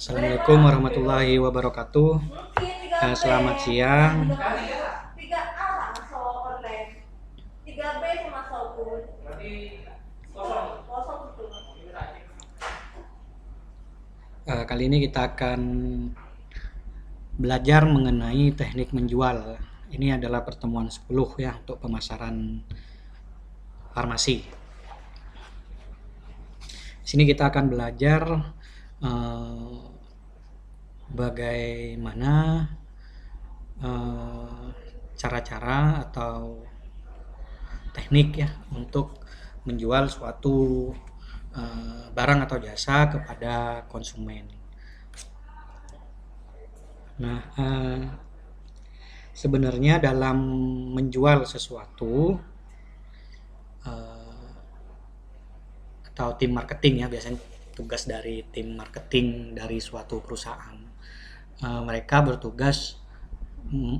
Assalamualaikum warahmatullahi wabarakatuh. Selamat siang. Kali ini kita akan belajar mengenai teknik menjual. Ini adalah pertemuan 10 ya untuk pemasaran farmasi. Di sini kita akan belajar bagaimana cara-cara atau teknik ya untuk menjual suatu barang atau jasa kepada konsumen. Nah, sebenarnya dalam menjual sesuatu atau tim marketing ya, biasanya tugas dari tim marketing dari suatu perusahaan, mereka bertugas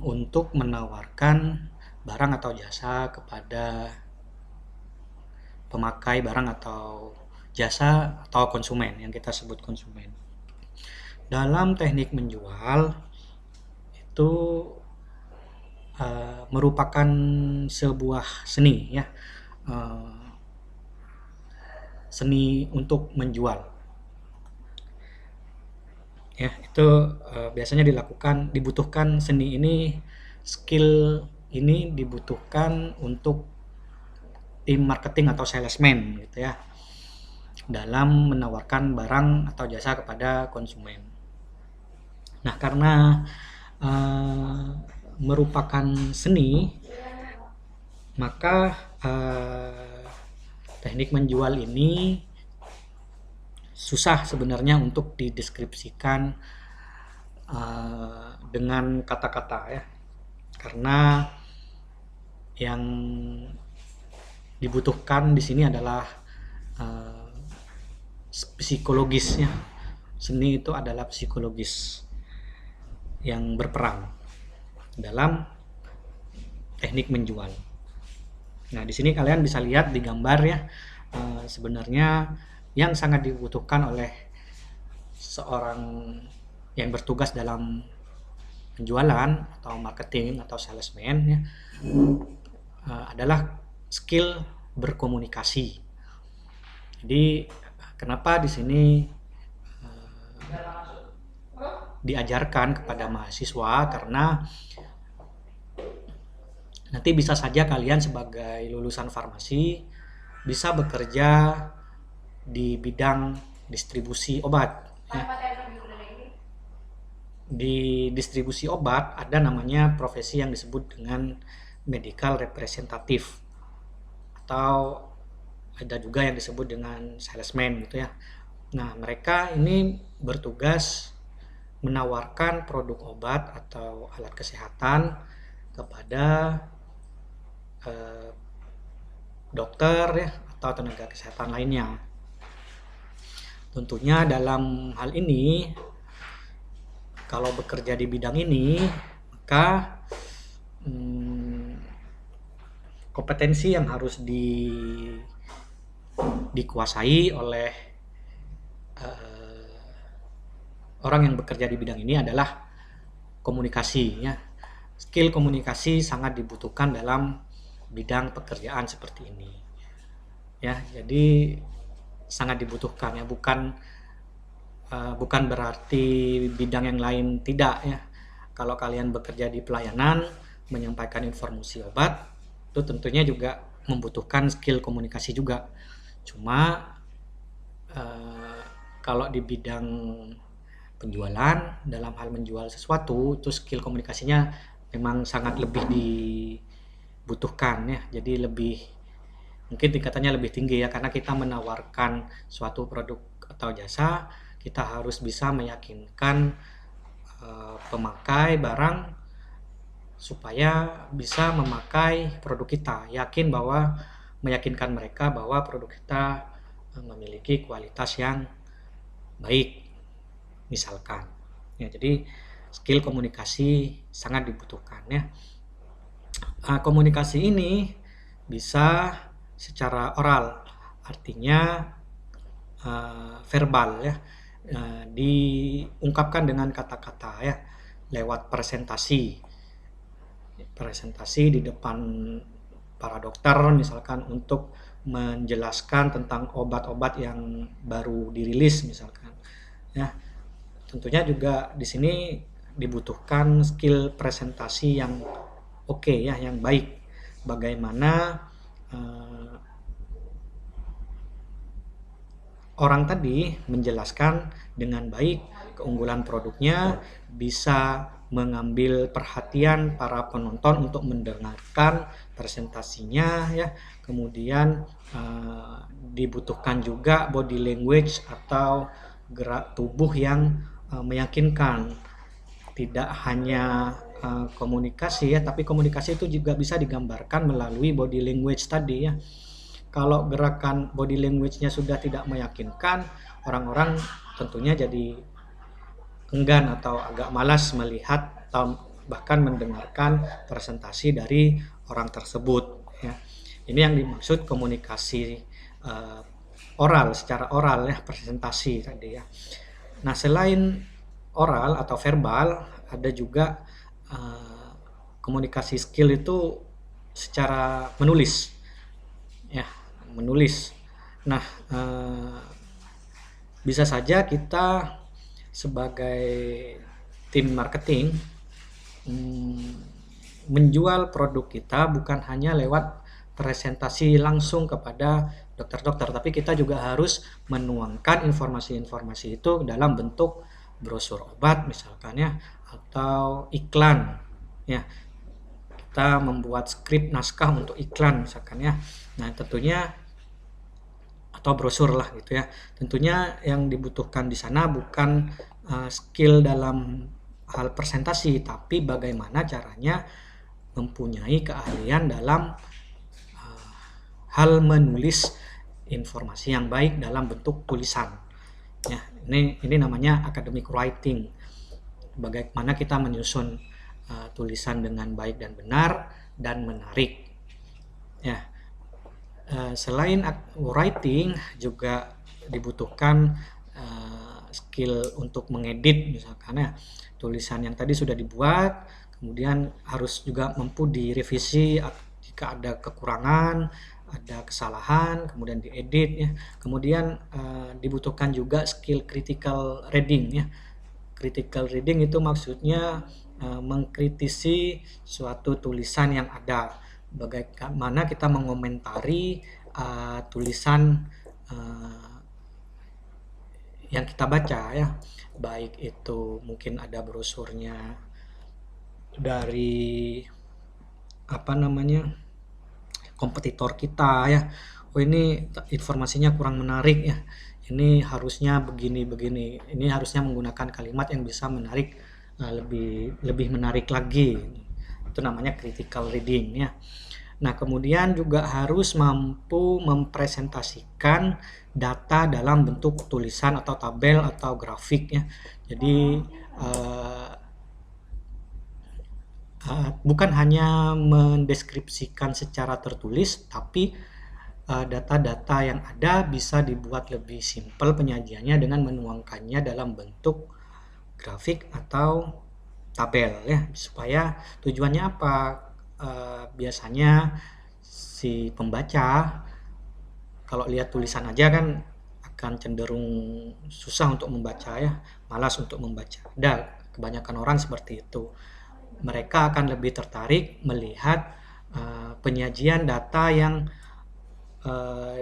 untuk menawarkan barang atau jasa kepada pemakai barang atau jasa atau konsumen yang kita sebut konsumen. Dalam teknik menjual itu merupakan sebuah seni ya, seni untuk menjual ya. Itu biasanya dibutuhkan seni ini, skill ini dibutuhkan untuk tim marketing atau salesman gitu ya, dalam menawarkan barang atau jasa kepada konsumen. Nah, karena merupakan seni, maka teknik menjual ini susah sebenarnya untuk dideskripsikan dengan kata-kata ya, karena yang dibutuhkan di sini adalah psikologisnya. Seni itu adalah psikologis yang berperan dalam teknik menjual. Nah, di sini kalian bisa lihat di gambar ya, sebenarnya yang sangat dibutuhkan oleh seorang yang bertugas dalam penjualan atau marketing atau salesman ya, adalah skill berkomunikasi. Jadi kenapa di sini diajarkan kepada mahasiswa, karena nanti bisa saja kalian sebagai lulusan farmasi bisa bekerja di bidang distribusi obat ya. Di distribusi obat ada namanya profesi yang disebut dengan medical representative, atau ada juga yang disebut dengan salesman gitu ya. Nah, mereka ini bertugas menawarkan produk obat atau alat kesehatan kepada dokter ya, atau tenaga kesehatan lainnya. Tentunya dalam hal ini, kalau bekerja di bidang ini, maka kompetensi yang harus dikuasai oleh orang yang bekerja di bidang ini adalah komunikasi ya. Skill komunikasi sangat dibutuhkan dalam bidang pekerjaan seperti ini ya. Jadi sangat dibutuhkan ya, bukan berarti bidang yang lain tidak ya. Kalau kalian bekerja di pelayanan menyampaikan informasi obat, itu tentunya juga membutuhkan skill komunikasi juga. Cuma kalau di bidang penjualan, dalam hal menjual sesuatu, itu skill komunikasinya memang sangat lebih dibutuhkan ya. Jadi mungkin tingkatannya lebih tinggi ya, karena kita menawarkan suatu produk atau jasa, kita harus bisa meyakinkan pemakai barang supaya bisa memakai produk kita, meyakinkan mereka bahwa produk kita memiliki kualitas yang baik misalkan ya. Jadi skill komunikasi sangat dibutuhkan ya. Komunikasi ini bisa secara oral, artinya verbal ya, diungkapkan dengan kata-kata ya, lewat presentasi di depan para dokter misalkan untuk menjelaskan tentang obat-obat yang baru dirilis misalkan ya. Tentunya juga di sini dibutuhkan skill presentasi yang oke ya, yang baik. Bagaimana orang tadi menjelaskan dengan baik keunggulan produknya, bisa mengambil perhatian para penonton untuk mendengarkan presentasinya ya. Kemudian dibutuhkan juga body language atau gerak tubuh yang meyakinkan. Tidak hanya komunikasi ya, tapi komunikasi itu juga bisa digambarkan melalui body language tadi ya. Kalau gerakan body language-nya sudah tidak meyakinkan, orang-orang tentunya jadi enggan atau agak malas melihat atau bahkan mendengarkan presentasi dari orang tersebut ya. Ini yang dimaksud komunikasi oral, secara oral ya, presentasi tadi ya. Nah, selain oral atau verbal, ada juga komunikasi skill itu secara menulis ya, menulis. Nah, bisa saja kita sebagai tim marketing menjual produk kita bukan hanya lewat presentasi langsung kepada dokter-dokter, tapi kita juga harus menuangkan informasi-informasi itu dalam bentuk brosur obat misalkan ya, atau iklan ya. Kita membuat skrip naskah untuk iklan misalkan ya. Nah, tentunya atau brosur lah gitu ya. Tentunya yang dibutuhkan di sana bukan skill dalam hal presentasi, tapi bagaimana caranya mempunyai keahlian dalam hal menulis informasi yang baik dalam bentuk tulisan. Ya, ini namanya academic writing. Bagaimana kita menyusun tulisan dengan baik dan benar dan menarik. Ya. Selain writing juga dibutuhkan skill untuk mengedit misalkan ya. Tulisan yang tadi sudah dibuat, kemudian harus juga mampu direvisi jika ada kekurangan, ada kesalahan, kemudian diedit ya. Kemudian dibutuhkan juga skill critical reading ya. Critical reading itu maksudnya mengkritisi suatu tulisan yang ada. Bagaimana kita mengomentari tulisan yang kita baca ya, baik itu mungkin ada brosurnya dari kompetitor kita ya. Oh, ini informasinya kurang menarik ya, ini harusnya begini, ini harusnya menggunakan kalimat yang bisa menarik, lebih menarik lagi. Itu namanya critical reading ya. Nah, kemudian juga harus mampu mempresentasikan data dalam bentuk tulisan atau tabel atau grafik ya. Jadi bukan hanya mendeskripsikan secara tertulis, tapi data-data yang ada bisa dibuat lebih simpel penyajiannya dengan menuangkannya dalam bentuk grafik atau tabel ya, supaya tujuannya apa? Biasanya si pembaca kalau lihat tulisan aja kan akan cenderung susah untuk membaca ya, malas untuk membaca. Kebanyakan orang seperti itu. Mereka akan lebih tertarik melihat penyajian data yang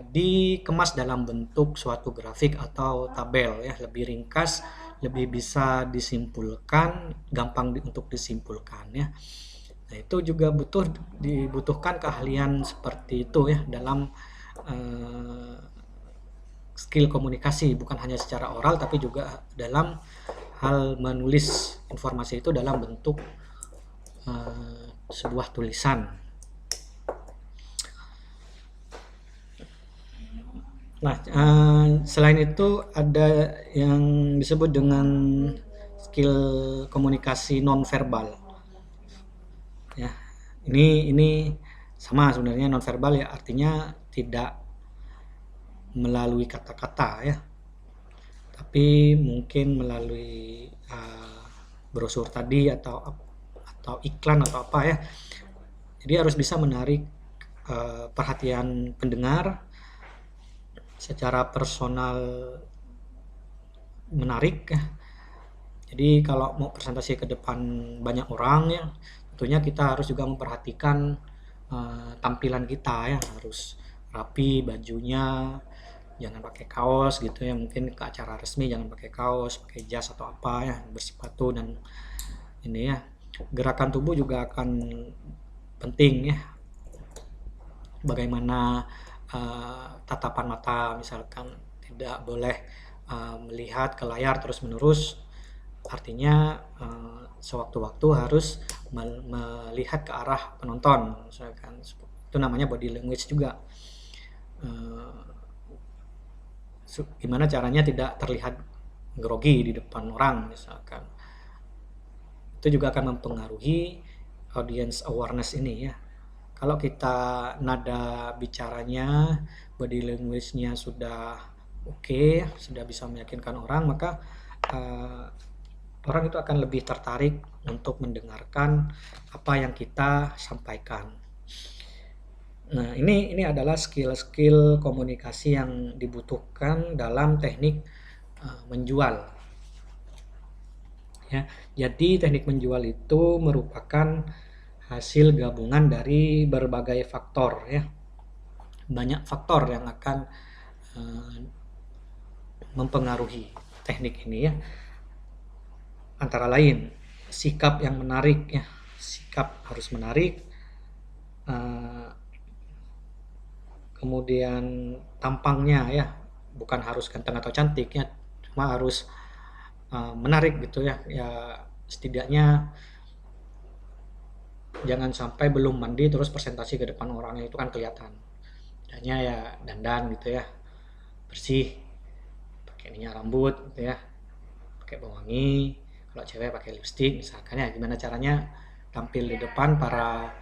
dikemas dalam bentuk suatu grafik atau tabel ya, lebih ringkas, lebih bisa disimpulkan, gampang untuk disimpulkan ya. Nah, itu juga dibutuhkan keahlian seperti itu ya dalam skill komunikasi, bukan hanya secara oral tapi juga dalam hal menulis informasi itu dalam bentuk sebuah tulisan. Nah, selain itu ada yang disebut dengan skill komunikasi nonverbal. Ya, ini sama sebenarnya nonverbal ya, artinya tidak melalui kata-kata ya, tapi mungkin melalui brosur tadi atau iklan atau apa ya. Jadi harus bisa menarik perhatian pendengar secara personal, menarik ya. Jadi kalau mau presentasi ke depan banyak orang ya, tentunya kita harus juga memperhatikan tampilan kita ya, harus rapi bajunya, jangan pakai kaos gitu ya, mungkin ke acara resmi jangan pakai kaos, pakai jas atau apa ya, bersepatu. Dan ini ya, gerakan tubuh juga akan penting ya, bagaimana tatapan mata, misalkan tidak boleh melihat ke layar terus menerus, artinya sewaktu-waktu harus melihat ke arah penonton, misalkan itu namanya body language juga. Gimana caranya tidak terlihat grogi di depan orang, misalkan itu juga akan mempengaruhi audience awareness ini ya. Kalau kita nada bicaranya, body language-nya sudah oke, sudah bisa meyakinkan orang, maka orang itu akan lebih tertarik untuk mendengarkan apa yang kita sampaikan. Nah, ini adalah skill-skill komunikasi yang dibutuhkan dalam teknik menjual. Ya, jadi teknik menjual itu merupakan hasil gabungan dari berbagai faktor ya. Banyak faktor yang akan mempengaruhi teknik ini ya. Antara lain sikap yang menarik ya, sikap harus menarik. Kemudian tampangnya ya, bukan harus ganteng atau cantik ya, cuma harus menarik gitu ya. Ya setidaknya jangan sampai belum mandi terus presentasi ke depan orang, itu kan kelihatan. Hanya ya dandan gitu ya, bersih, pakai minyak rambut gitu ya, pakai pewangi, kalau cewek pakai lipstick misalkan ya. Gimana caranya tampil di depan para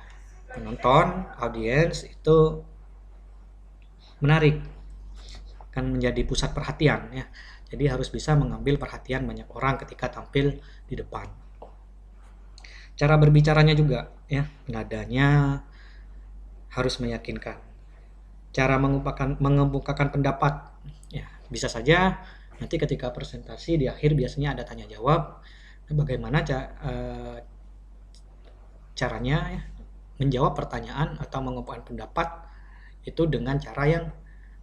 penonton, audiens itu menarik, akan menjadi pusat perhatian ya. Jadi harus bisa mengambil perhatian banyak orang ketika tampil di depan. Cara berbicaranya juga ya, nadanya harus meyakinkan. Cara mengemukakan pendapat ya, bisa saja nanti ketika presentasi di akhir biasanya ada tanya jawab. Bagaimana caranya ya, menjawab pertanyaan atau mengemukakan pendapat itu dengan cara yang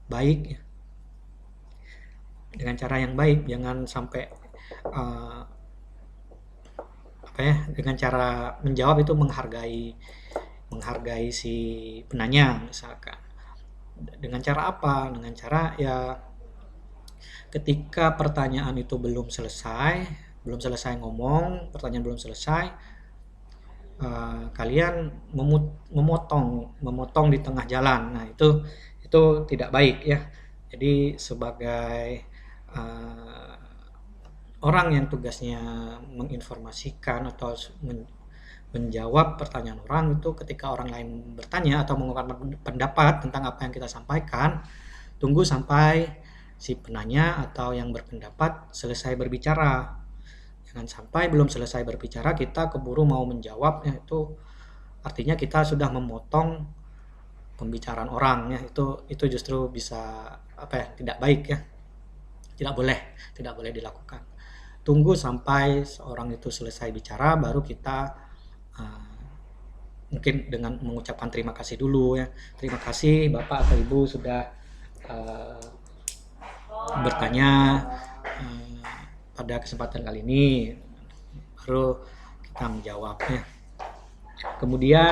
baik ya. Dengan cara yang baik, jangan sampai dengan cara menjawab itu menghargai si penanya misalkan. Dengan cara apa? Dengan cara ya ketika pertanyaan itu belum selesai ngomong, pertanyaan belum selesai, kalian memotong di tengah jalan. Nah, itu tidak baik ya. Jadi sebagai orang yang tugasnya menginformasikan atau menjawab pertanyaan orang, itu ketika orang lain bertanya atau mengungkapkan pendapat tentang apa yang kita sampaikan, tunggu sampai si penanya atau yang berpendapat selesai berbicara. Jangan sampai belum selesai berbicara kita keburu mau menjawabnya, itu artinya kita sudah memotong pembicaraan orang ya. Itu justru bisa tidak baik ya. Tidak boleh dilakukan. Tunggu sampai seorang itu selesai bicara, baru kita mungkin dengan mengucapkan terima kasih dulu ya. Terima kasih Bapak atau Ibu sudah bertanya pada kesempatan kali ini, baru kita menjawabnya. Kemudian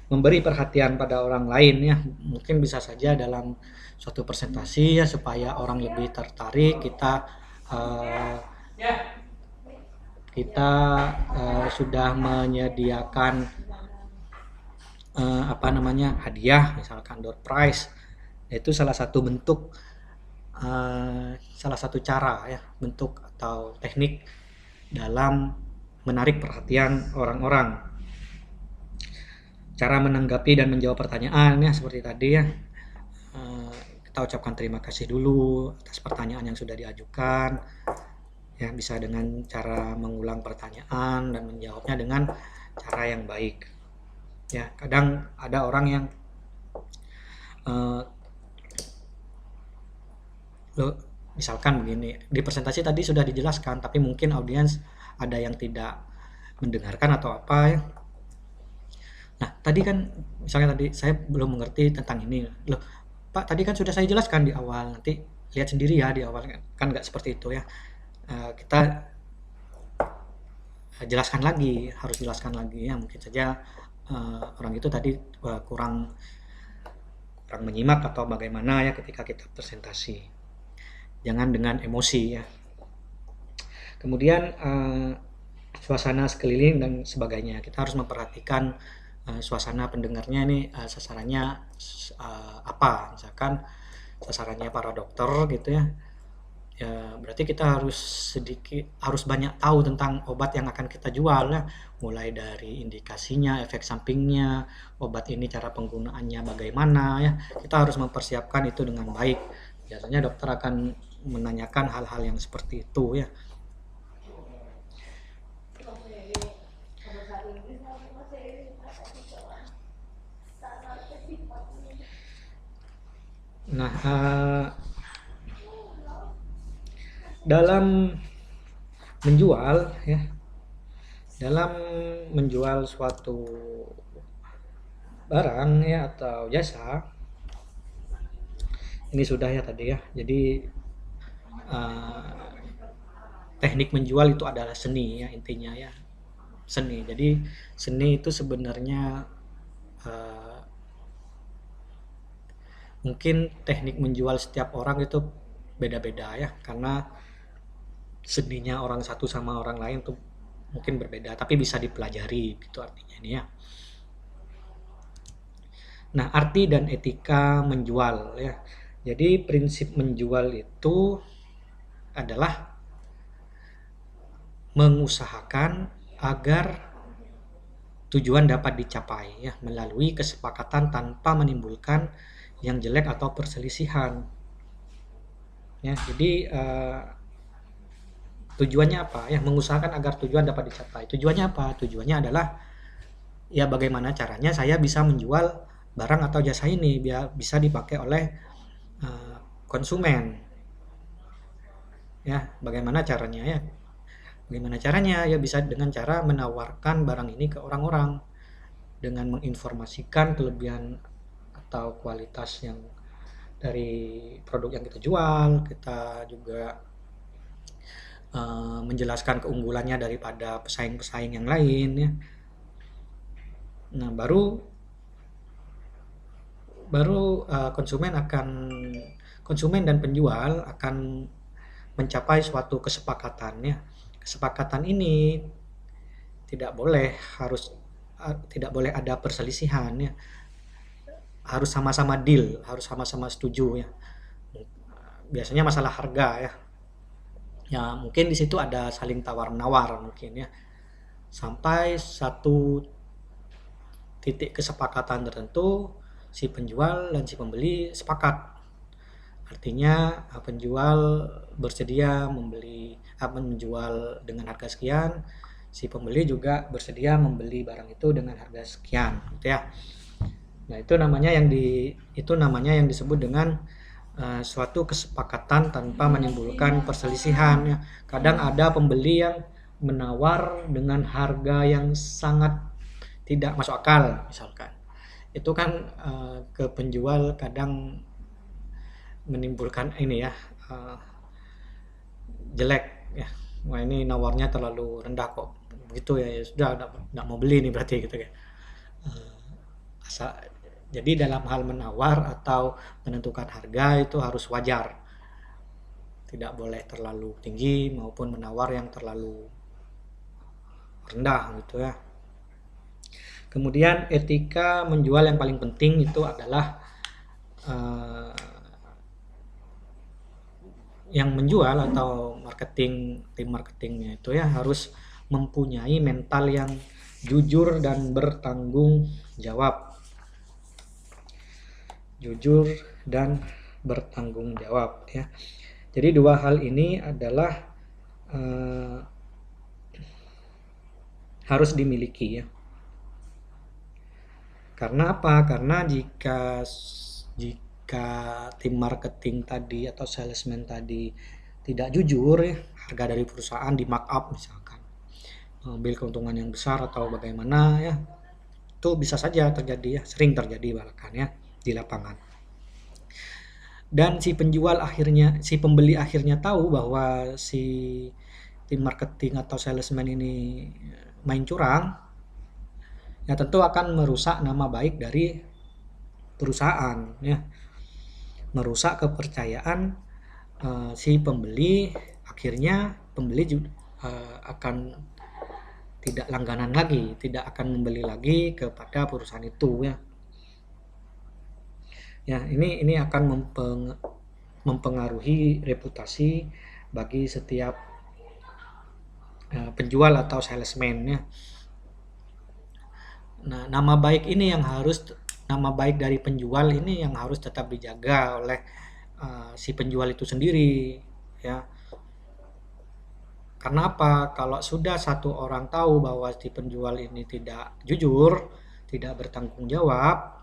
memberi perhatian pada orang lain ya, mungkin bisa saja dalam suatu presentasi ya, supaya orang lebih tertarik, kita sudah menyediakan hadiah, misalkan door prize. Itu salah satu bentuk, salah satu cara ya, bentuk atau teknik dalam menarik perhatian orang-orang. cara menanggapi dan menjawab pertanyaan ya seperti tadi ya. Kita ucapkan terima kasih dulu atas pertanyaan yang sudah diajukan. Ya, bisa dengan cara mengulang pertanyaan dan menjawabnya dengan cara yang baik. Ya, kadang ada orang yang misalkan begini, di presentasi tadi sudah dijelaskan, tapi mungkin audiens ada yang tidak mendengarkan atau apa ya. Nah, tadi kan misalnya tadi saya belum mengerti tentang ini. Loh, Pak, tadi kan sudah saya jelaskan di awal. Nanti lihat sendiri ya di awal kan nggak seperti itu ya. Kita jelaskan lagi, harus jelaskan lagi ya. Mungkin saja orang itu tadi kurang menyimak atau bagaimana ya ketika kita presentasi. Jangan dengan emosi ya. Kemudian suasana sekeliling dan sebagainya. Kita harus memperhatikan suasana pendengarnya ini sasarannya apa. Misalkan sasarannya para dokter gitu ya. Ya, berarti kita harus banyak tahu tentang obat yang akan kita jual ya. Mulai dari indikasinya, efek sampingnya, obat ini cara penggunaannya bagaimana ya. Kita harus mempersiapkan itu dengan baik. Biasanya dokter akan menanyakan hal-hal yang seperti itu ya. Nah, dalam menjual suatu barang ya atau jasa, ini sudah ya tadi ya. Jadi teknik menjual itu adalah seni ya intinya ya, seni. Jadi seni itu sebenarnya mungkin teknik menjual setiap orang itu beda-beda ya, karena seninya orang satu sama orang lain tuh mungkin berbeda, tapi bisa dipelajari gitu artinya ini ya. Nah, arti dan etika menjual ya. Jadi prinsip menjual itu adalah mengusahakan agar tujuan dapat dicapai ya melalui kesepakatan tanpa menimbulkan yang jelek atau perselisihan. Ya, jadi tujuannya apa? Ya, mengusahakan agar tujuan dapat dicapai. Tujuannya apa? Tujuannya adalah ya bagaimana caranya saya bisa menjual barang atau jasa ini biar bisa dipakai oleh konsumen. Ya, bagaimana caranya ya? Bagaimana caranya? Ya bisa dengan cara menawarkan barang ini ke orang-orang dengan menginformasikan kelebihan atau kualitas yang dari produk yang kita jual. Kita juga menjelaskan keunggulannya daripada pesaing-pesaing yang lain ya. Nah, baru konsumen dan penjual akan mencapai suatu kesepakatan ya. Kesepakatan ini tidak boleh ada perselisihan ya. Harus sama-sama deal, harus sama-sama setuju ya. Biasanya masalah harga ya. Ya, mungkin di situ ada saling tawar-menawar mungkin ya. Sampai satu titik kesepakatan tertentu, si penjual dan si pembeli sepakat. Artinya penjual bersedia menjual dengan harga sekian, si pembeli juga bersedia membeli barang itu dengan harga sekian, gitu ya. Nah, itu namanya yang disebut dengan suatu kesepakatan tanpa menimbulkan perselisihan ya. Kadang ada pembeli yang menawar dengan harga yang sangat tidak masuk akal misalkan. Itu kan ke penjual kadang menimbulkan ini ya jelek ya. Wah, ini nawarnya terlalu rendah kok. Begitu ya, ya sudah enggak mau beli nih berarti gitu ya. Jadi dalam hal menawar atau menentukan harga itu harus wajar. Tidak boleh terlalu tinggi maupun menawar yang terlalu rendah gitu ya. Kemudian etika menjual yang paling penting itu adalah yang menjual atau tim marketingnya itu ya harus mempunyai mental yang jujur dan bertanggung jawab. Jujur dan bertanggung jawab ya. Jadi dua hal ini adalah harus dimiliki ya. Karena apa? Karena jika tim marketing tadi atau salesman tadi tidak jujur ya, harga dari perusahaan di markup misalkan, ambil keuntungan yang besar atau bagaimana ya, itu bisa saja terjadi ya, sering terjadi bahkan ya di lapangan. Dan si pembeli akhirnya tahu bahwa si tim marketing atau salesman ini main curang, ya tentu akan merusak nama baik dari perusahaan ya, merusak kepercayaan si pembeli. Akhirnya pembeli juga akan tidak langganan lagi, tidak akan membeli lagi kepada perusahaan itu ya. Ya, ini akan mempengaruhi reputasi bagi setiap penjual atau salesman ya. Nah, nama baik dari penjual ini yang harus tetap dijaga oleh si penjual itu sendiri ya. Karena apa? Kalau sudah satu orang tahu bahwa si penjual ini tidak jujur, tidak bertanggung jawab,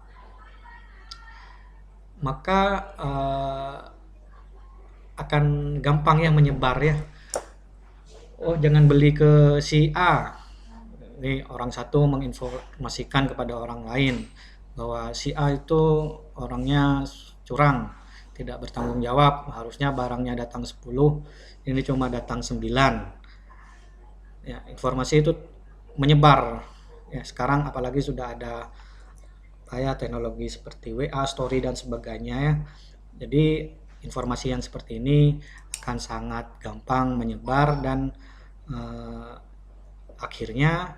maka akan gampang ya menyebar ya. Oh, jangan beli ke si A. Ini orang satu menginformasikan kepada orang lain bahwa si A itu orangnya curang, tidak bertanggung jawab, harusnya barangnya datang 10, ini cuma datang 9. Ya, informasi itu menyebar. Ya, sekarang apalagi sudah ada teknologi seperti WA, story dan sebagainya ya. Jadi informasi yang seperti ini akan sangat gampang menyebar dan akhirnya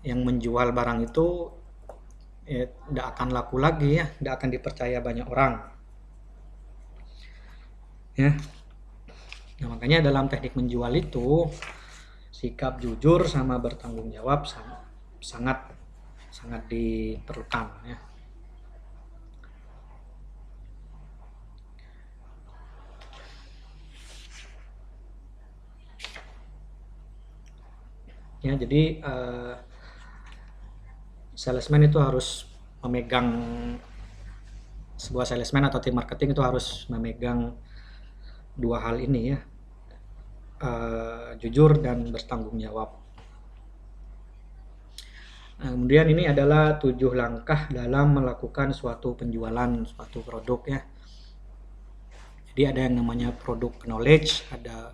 yang menjual barang itu tidak akan laku lagi ya, tidak akan dipercaya banyak orang ya. Nah, makanya dalam teknik menjual itu sikap jujur sama bertanggung jawab sangat diperlukan ya. Ya, jadi salesman itu harus memegang, sebuah salesman atau tim marketing itu harus memegang dua hal ini ya, jujur dan bertanggung jawab. Nah, kemudian ini adalah 7 langkah dalam melakukan suatu penjualan suatu produk ya. Jadi ada yang namanya product knowledge, ada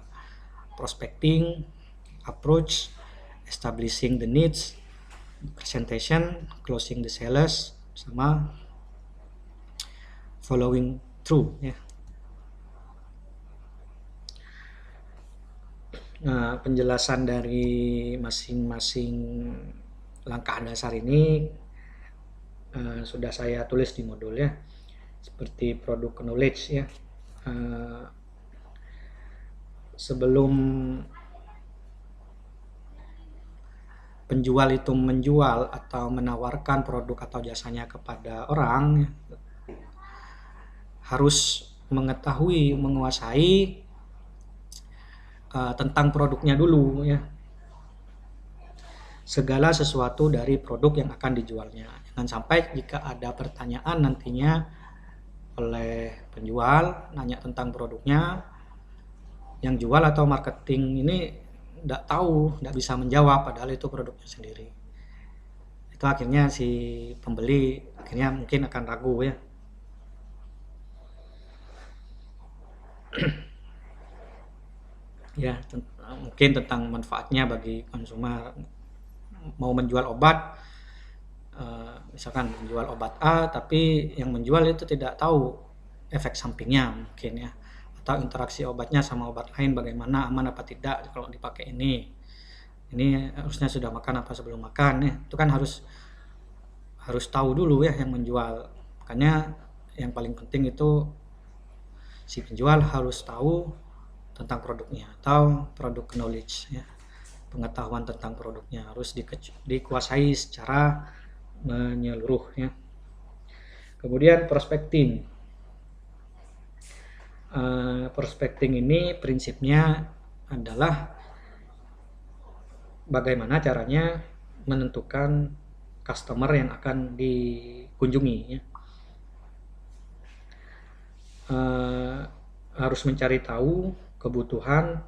prospecting, approach, establishing the needs, presentation, closing the sales, sama following through ya. Nah, penjelasan dari masing-masing langkah dasar ini sudah saya tulis di modul ya, seperti product knowledge ya. Sebelum penjual itu menjual atau menawarkan produk atau jasanya kepada orang, harus mengetahui, menguasai tentang produknya dulu ya. Segala sesuatu dari produk yang akan dijualnya. Jangan sampai jika ada pertanyaan nantinya oleh penjual nanya tentang produknya, yang jual atau marketing ini tidak tahu, tidak bisa menjawab padahal itu produknya sendiri. Itu akhirnya si pembeli akhirnya mungkin akan ragu ya. Ya, mungkin tentang manfaatnya bagi konsumer. Mau menjual obat, misalkan menjual obat A tapi yang menjual itu tidak tahu efek sampingnya mungkin ya, atau interaksi obatnya sama obat lain bagaimana, aman apa tidak kalau dipakai ini harusnya sudah makan apa sebelum makan ya. Itu kan harus tahu dulu ya yang menjual. Makanya yang paling penting itu si penjual harus tahu tentang produknya atau product knowledge ya. pengetahuan tentang produknya, harus dikuasai secara menyeluruh ya. Kemudian prospecting. Prospecting ini prinsipnya adalah bagaimana caranya menentukan customer yang akan dikunjungi ya. Harus mencari tahu kebutuhan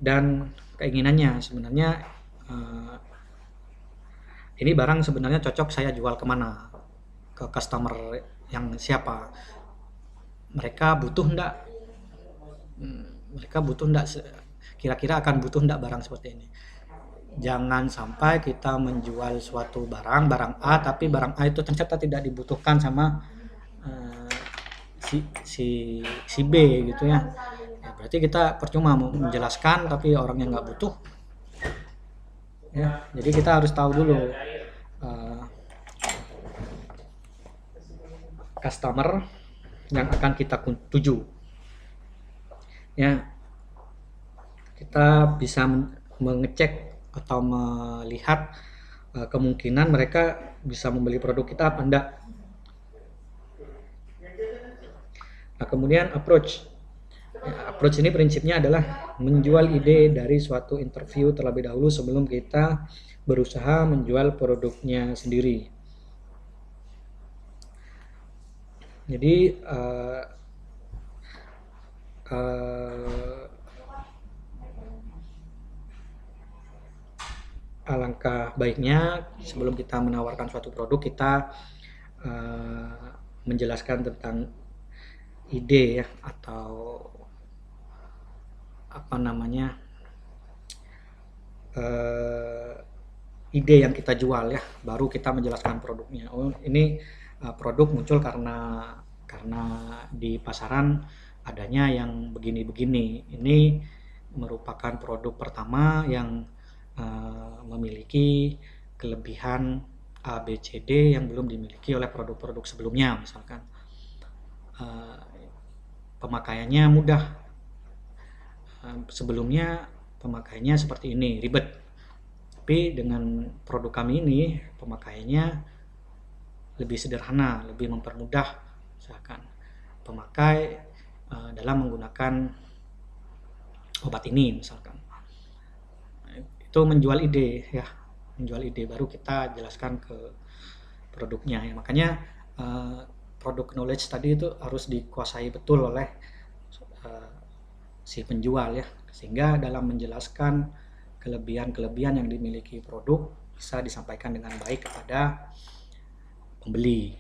dan keinginannya. Sebenarnya ini barang sebenarnya cocok saya jual kemana, ke customer yang siapa, mereka butuh enggak, kira-kira akan butuh enggak barang seperti ini. Jangan sampai kita menjual suatu barang A, tapi barang A itu ternyata tidak dibutuhkan sama si B gitu ya. Berarti kita percuma menjelaskan tapi orangnya nggak butuh ya. Jadi kita harus tahu dulu customer yang akan kita tuju ya. Kita bisa mengecek atau melihat kemungkinan mereka bisa membeli produk kita apa enggak. Nah, kemudian approach. Approach ini prinsipnya adalah menjual ide dari suatu interview terlebih dahulu sebelum kita berusaha menjual produknya sendiri. Jadi alangkah baiknya sebelum kita menawarkan suatu produk, kita menjelaskan tentang ide ya, atau apa namanya, ide yang kita jual ya, baru kita menjelaskan produknya. Oh, ini produk muncul karena di pasaran adanya yang begini-begini. Ini merupakan produk pertama yang memiliki kelebihan A, B, C, D yang belum dimiliki oleh produk-produk sebelumnya. Misalkan pemakaiannya mudah, sebelumnya pemakaiannya seperti ini, ribet, tapi dengan produk kami ini pemakaiannya lebih sederhana, lebih mempermudah misalkan pemakai dalam menggunakan obat ini misalkan. Itu menjual ide ya, menjual ide, baru kita jelaskan ke produknya ya. Makanya produk knowledge tadi itu harus dikuasai betul oleh si penjual ya, sehingga dalam menjelaskan kelebihan-kelebihan yang dimiliki produk bisa disampaikan dengan baik kepada pembeli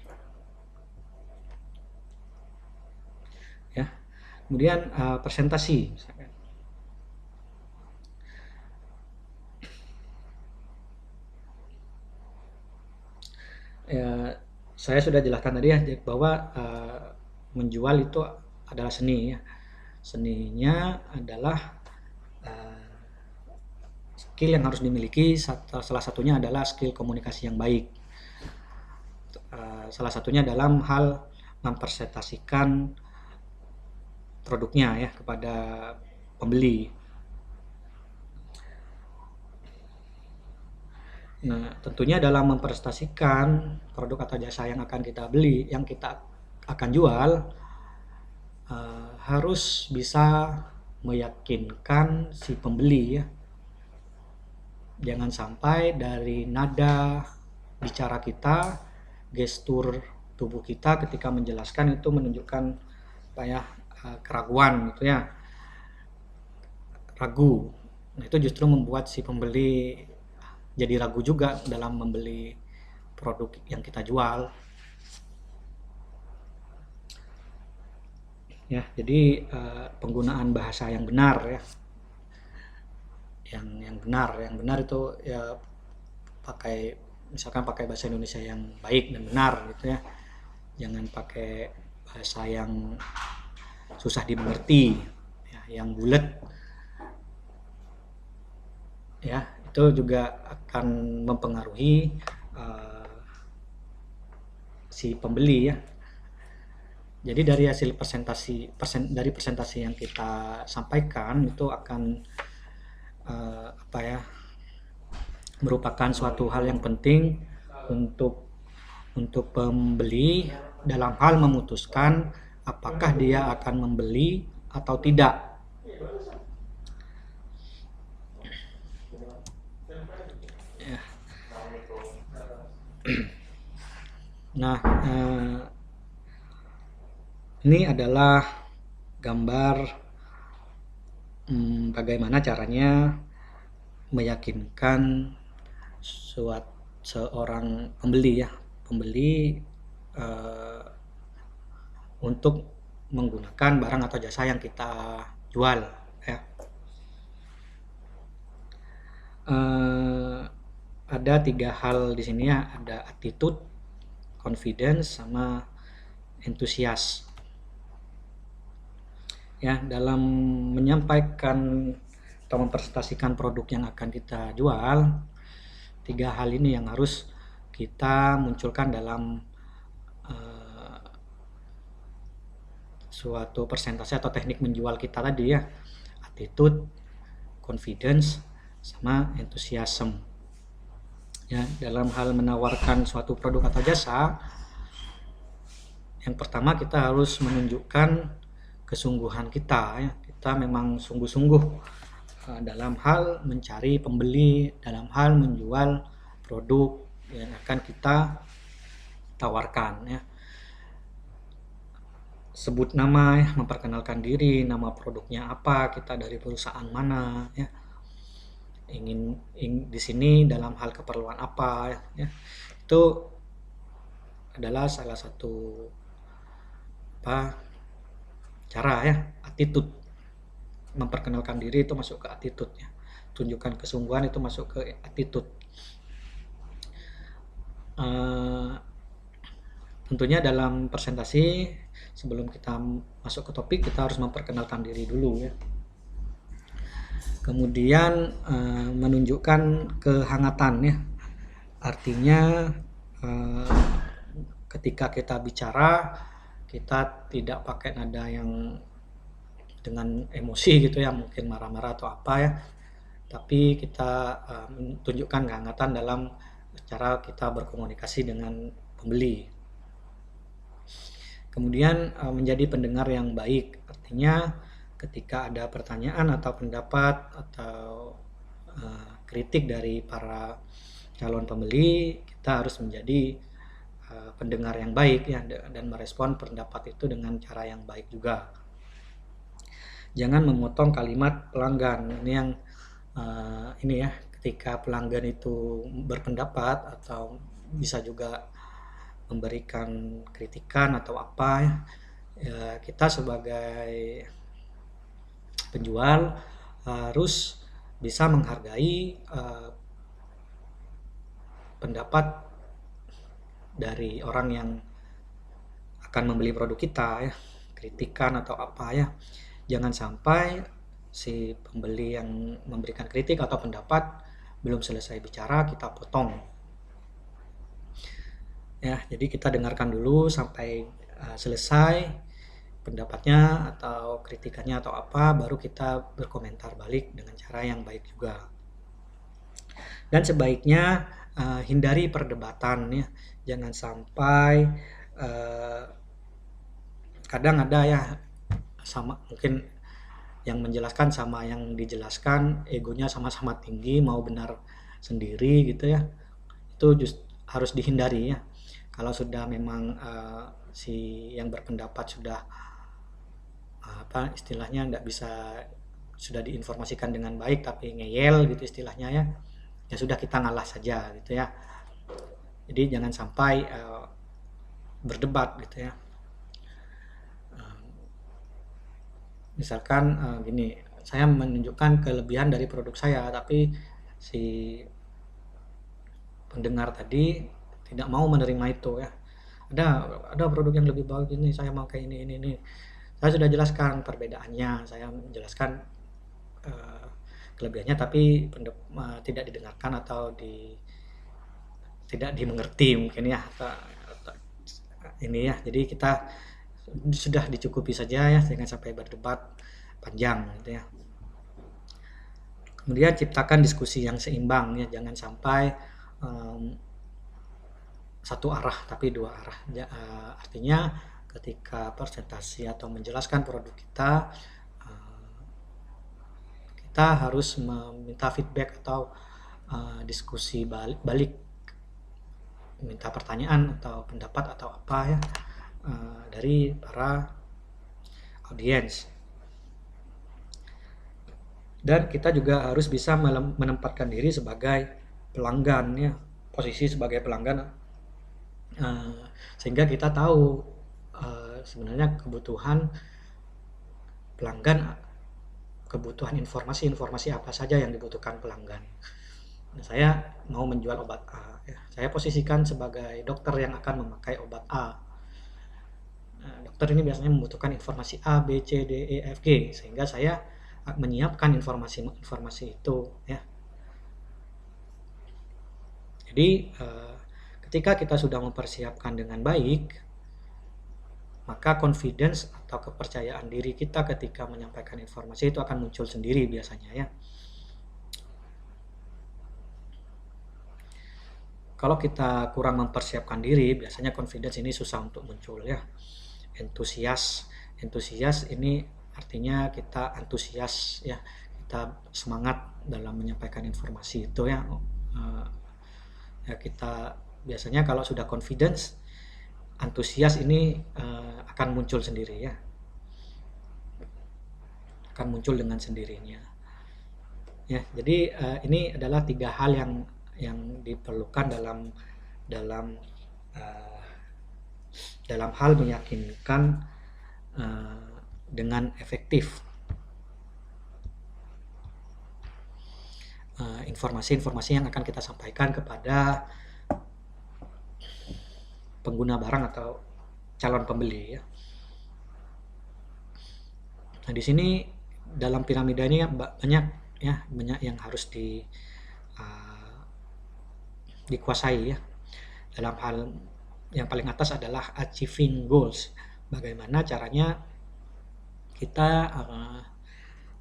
ya. Kemudian presentasi misalkan. Ya, saya sudah jelaskan tadi ya bahwa menjual itu adalah seni ya. Seninya adalah skill yang harus dimiliki. Salah satunya adalah skill komunikasi yang baik. Salah satunya dalam hal mempresentasikan produknya ya kepada pembeli. Nah, tentunya dalam mempresentasikan produk atau jasa yang akan kita beli, yang kita akan jual, harus bisa meyakinkan si pembeli ya. Jangan sampai dari nada bicara kita, gestur tubuh kita ketika menjelaskan itu menunjukkan apa ya, keraguan gitu ya, ragu. Nah, itu justru membuat si pembeli jadi ragu juga dalam membeli produk yang kita jual ya. Jadi penggunaan bahasa yang benar ya, yang benar itu ya, misalkan pakai bahasa Indonesia yang baik dan benar gitu ya. Jangan pakai bahasa yang susah dimengerti ya, yang bulat ya. Itu juga akan mempengaruhi si pembeli ya. Jadi dari hasil presentasi yang kita sampaikan itu akan merupakan suatu hal yang penting untuk pembeli dalam hal memutuskan apakah dia akan membeli atau tidak. Nah, ini adalah gambar bagaimana caranya meyakinkan seorang pembeli untuk menggunakan barang atau jasa yang kita jual ya. Ada 3 hal di sini ya, ada attitude, confidence, sama entusias. Ya, dalam menyampaikan atau mempresentasikan produk yang akan kita jual, 3 hal ini yang harus kita munculkan dalam suatu presentasi atau teknik menjual kita tadi ya. Attitude, confidence, sama enthusiasm. Ya, dalam hal menawarkan suatu produk atau jasa, yang pertama kita harus menunjukkan kesungguhan kita ya. Kita memang sungguh-sungguh dalam hal mencari pembeli, dalam hal menjual produk yang akan kita tawarkan ya. Sebut nama ya, memperkenalkan diri, nama produknya apa, kita dari perusahaan mana ya. Ingin di sini dalam hal keperluan apa ya. Itu adalah salah satu cara ya. Attitude, memperkenalkan diri itu masuk ke attitude ya. Tunjukkan kesungguhan itu masuk ke attitude. Tentunya dalam presentasi, sebelum kita masuk ke topik, kita harus memperkenalkan diri dulu ya. Kemudian menunjukkan kehangatan ya. Artinya ketika kita bicara, kita tidak pakai nada yang dengan emosi gitu ya, mungkin marah-marah atau apa ya, tapi kita menunjukkan kehangatan dalam cara kita berkomunikasi dengan pembeli. Kemudian menjadi pendengar yang baik, artinya ketika ada pertanyaan atau pendapat atau kritik dari para calon pembeli, kita harus menjadi pendengar yang baik ya, dan merespon pendapat itu dengan cara yang baik juga. Jangan memotong kalimat pelanggan. Ini yang ini ya, ketika pelanggan itu berpendapat atau bisa juga memberikan kritikan atau apa ya, kita sebagai penjual harus bisa menghargai pendapat dari orang yang akan membeli produk kita ya, kritikan atau apa ya. Jangan sampai si pembeli yang memberikan kritik atau pendapat belum selesai bicara kita potong. Ya, jadi kita dengarkan dulu sampai selesai pendapatnya atau kritikannya atau apa, baru kita berkomentar balik dengan cara yang baik juga. Dan sebaiknya hindari perdebatan ya, jangan sampai kadang ada ya, sama mungkin yang menjelaskan sama yang dijelaskan egonya sama-sama tinggi, mau benar sendiri gitu ya. Itu harus dihindari ya. Kalau sudah memang si yang berpendapat sudah istilahnya nggak bisa, sudah diinformasikan dengan baik tapi ngeyel gitu istilahnya ya, ya sudah kita ngalah saja gitu ya. Jadi jangan sampai berdebat gitu ya. Misalkan gini, saya menunjukkan kelebihan dari produk saya, tapi si pendengar tadi tidak mau menerima itu ya. Ada produk yang lebih bagus ini, saya mau kayak ini. Saya sudah jelaskan perbedaannya, saya menjelaskan kelebihannya, tapi tidak didengarkan atau tidak dimengerti mungkin ya, atau ini ya. Jadi kita sudah dicukupi saja ya, jangan sampai berdebat panjang gitu ya. Kemudian ciptakan diskusi yang seimbang ya, jangan sampai satu arah tapi dua arah. Artinya ketika presentasi atau menjelaskan produk kita, kita harus meminta feedback atau diskusi balik, minta pertanyaan atau pendapat atau apa ya dari para audiens. Dan kita juga harus bisa menempatkan diri sebagai pelanggan ya, posisi sebagai pelanggan, sehingga kita tahu sebenarnya kebutuhan pelanggan, kebutuhan informasi apa saja yang dibutuhkan pelanggan. Nah, saya mau menjual obat A, ya. Saya posisikan sebagai dokter yang akan memakai obat A. Nah, dokter ini biasanya membutuhkan informasi A, B, C, D, E, F, G, sehingga saya menyiapkan informasi itu ya. Jadi ketika kita sudah mempersiapkan dengan baik, maka confidence atau kepercayaan diri kita ketika menyampaikan informasi itu akan muncul sendiri biasanya ya. Kalau kita kurang mempersiapkan diri, biasanya confidence ini susah untuk muncul ya. Antusias ini artinya kita antusias ya, kita semangat dalam menyampaikan informasi itu ya. Ya kita biasanya kalau sudah confidence, antusias ini akan muncul sendiri ya, akan muncul dengan sendirinya ya. Jadi ini adalah 3 hal yang diperlukan dalam hal meyakinkan dengan efektif informasi-informasi yang akan kita sampaikan kepada pengguna barang atau calon pembeli ya. Nah, di sini dalam piramida ini banyak yang harus dikuasai ya. Dalam hal yang paling atas adalah achieving goals. Bagaimana caranya kita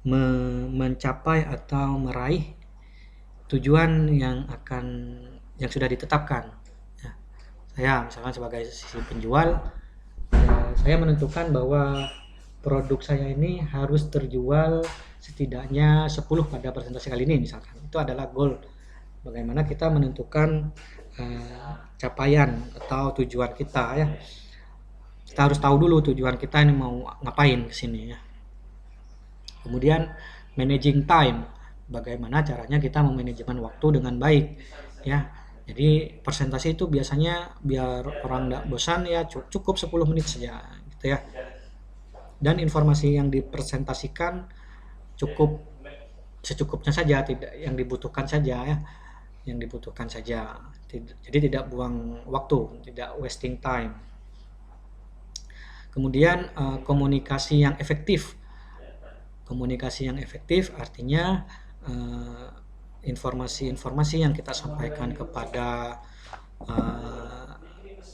mencapai atau meraih tujuan yang sudah ditetapkan. Ya. Saya misalkan sebagai sisi penjual, saya menentukan bahwa produk saya ini harus terjual setidaknya 10 pada presentasi kali ini misalkan. Itu adalah goal. Bagaimana kita menentukan capaian atau tujuan kita ya. Kita harus tahu dulu tujuan kita ini mau ngapain ke sini ya. Kemudian managing time, bagaimana caranya kita memanajemen waktu dengan baik ya. Jadi presentasi itu biasanya biar orang tidak bosan ya, cukup 10 menit saja gitu ya. Dan informasi yang dipresentasikan cukup secukupnya saja, tidak yang dibutuhkan saja ya. Yang dibutuhkan saja. Jadi tidak buang waktu, tidak wasting time. Kemudian komunikasi yang efektif. Komunikasi yang efektif artinya informasi-informasi yang kita sampaikan kepada